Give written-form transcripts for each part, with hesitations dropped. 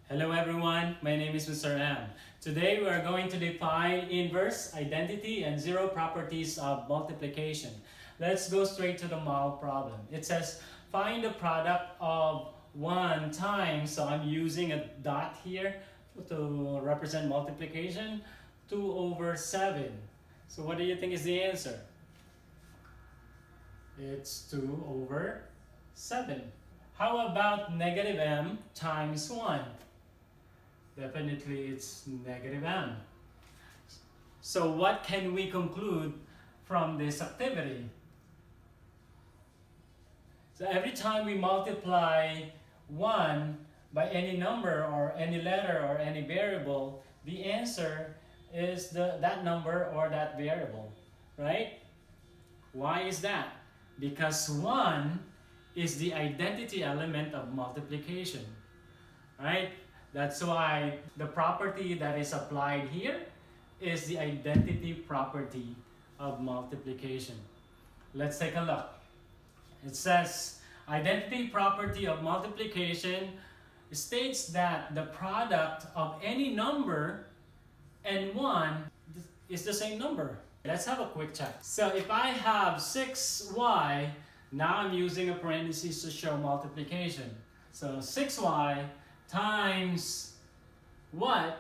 Hello everyone, my name is Mr. M. Today we are going to define inverse, identity, and zero properties of multiplication. Let's go straight to the model problem. It says, find the product of 1 times, so I'm using a dot here to represent multiplication, 2 over 7. So what do you think is the answer? It's 2 over 7. How about negative m times 1? Definitely it's negative m. So what can we conclude from this activity? So every time we multiply 1 by any number or any letter or any variable, the answer is that number or that variable, right? Why is that? Because 1 is the identity element of multiplication, right? That's why the property that is applied here is the identity property of multiplication. Let's take a look. It says, identity property of multiplication states that the product of any number and 1 is the same number. Let's have a quick check. So if I have 6y, now I'm using a parenthesis to show multiplication. So 6y times what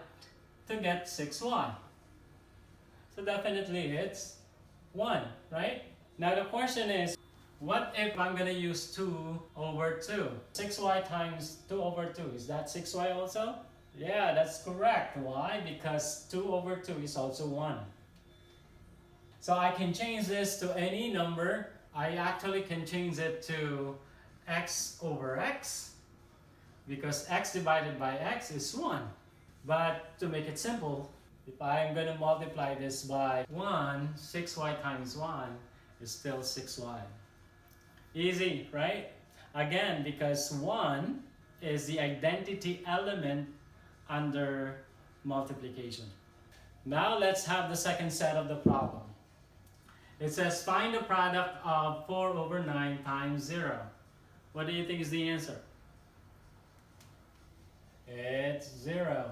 to get 6y? So definitely it's 1, right? Now the question is, what if I'm going to use 2 over 2? 6y times 2 over 2, is that 6y also? Yeah, that's correct. Why? Because 2 over 2 is also 1. So I can change this to any number. I actually can change it to x over x, because x divided by x is 1. But to make it simple, if I'm going to multiply this by 1, 6y times 1 is still 6y. Easy, right? Again, because 1 is the identity element under multiplication. Now let's have the second set of the problem. It says, find the product of 4 over 9 times 0. What do you think is the answer? It's 0.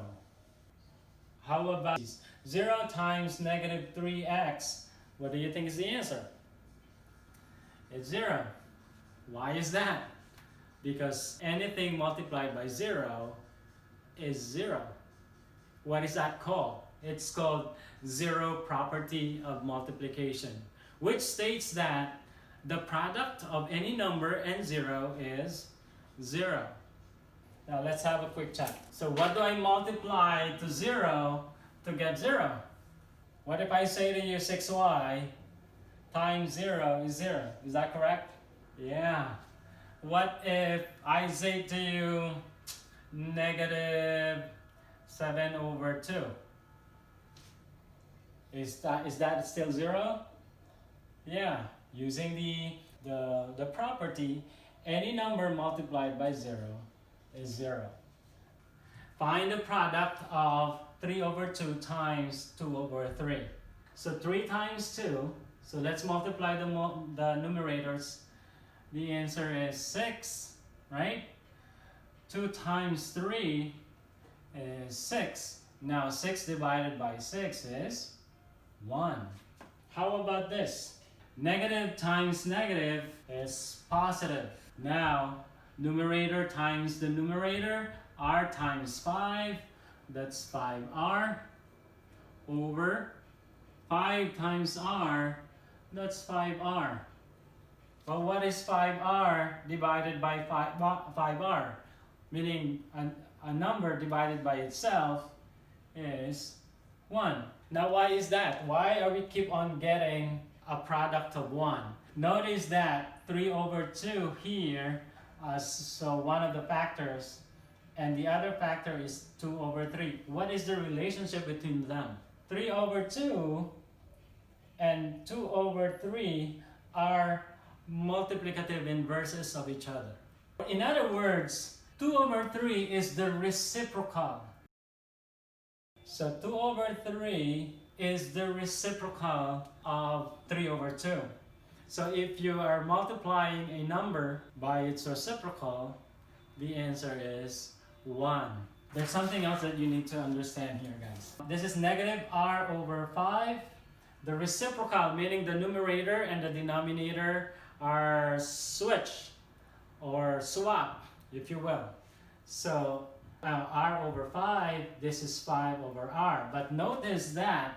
How about 0 times negative 3x? What do you think is the answer? It's 0. Why is that? Because anything multiplied by 0 is 0. What is that called? It's called zero property of multiplication, which states that the product of any number and 0 is 0. Now let's have a quick check. So what do I multiply to 0 to get 0? What if I say to you 6y times 0 is 0? Is that correct? Yeah. What if I say to you negative 7 over 2? Is that still 0? Yeah. Using the property, any number multiplied by 0 is 0. Find the product of 3 over 2 times 2 over 3. So 3 times 2, so let's multiply the numerators. The answer is 6, right? 2 times 3 is 6. Now 6 divided by 6 is 1. How about this? Negative times negative is positive. Now numerator times the numerator, r times 5, that's 5r, over 5 times r, that's 5r. Well, what is 5r divided by 5r? Meaning a number divided by itself is 1. Now why is that? Why are we keep on getting a product of 1? Notice that 3 over 2 here, so one of the factors, and the other factor is 2 over 3. What is the relationship between them? 3 over 2 and 2 over 3 are multiplicative inverses of each other. In other words, 2 over 3 is the reciprocal. So 2 over 3 is the reciprocal of 3 over 2. So if you are multiplying a number by its reciprocal, the answer is 1. There's something else that you need to understand here, guys. This is negative r over 5. The reciprocal, meaning the numerator and the denominator, are switched or swap, if you will. So r over 5, this is 5 over r. But notice that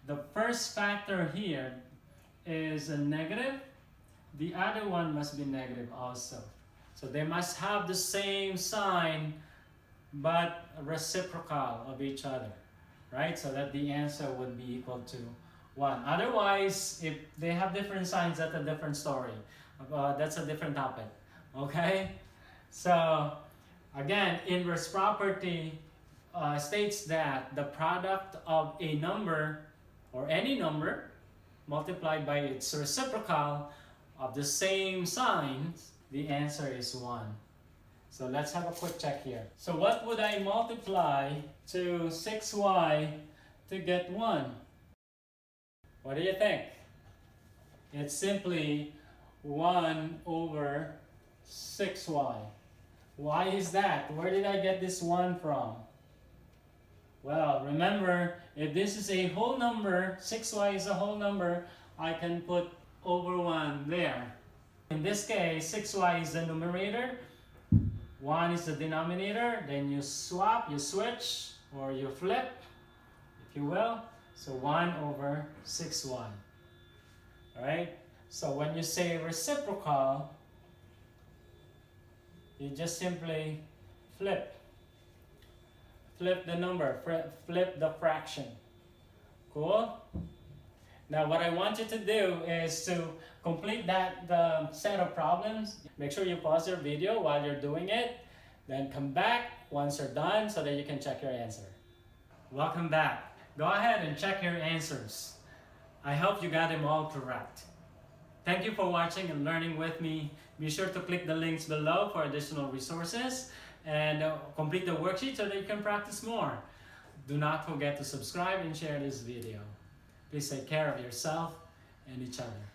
the first factor here is a negative. The other one must be negative also. So they must have the same sign but reciprocal of each other, right? So that the answer would be equal to 1. Otherwise, if they have different signs, that's a different story. That's a different topic, okay? So again, inverse property states that the product of a number or any number multiplied by its reciprocal of the same signs, the answer is 1. So let's have a quick check here. So what would I multiply to 6y to get 1? What do you think? It's simply 1 over 6y. Why is that? Where did I get this 1 from? Well, remember, if this is a whole number, 6y is a whole number, I can put over 1 there. In this case, 6y is the numerator, 1 is the denominator, then you swap, you switch, or you flip, if you will. So 1 over 6y. Alright? So when you say reciprocal, you just simply flip. Flip the number, flip the fraction. Cool? Now what I want you to do is to complete the set of problems. Make sure you pause your video while you're doing it. Then come back once you're done so that you can check your answer. Welcome back. Go ahead and check your answers. I hope you got them all correct. Thank you for watching and learning with me. Be sure to click the links below for additional resources and complete the worksheet so that you can practice more. Do not forget to subscribe and share this video. Please take care of yourself and each other.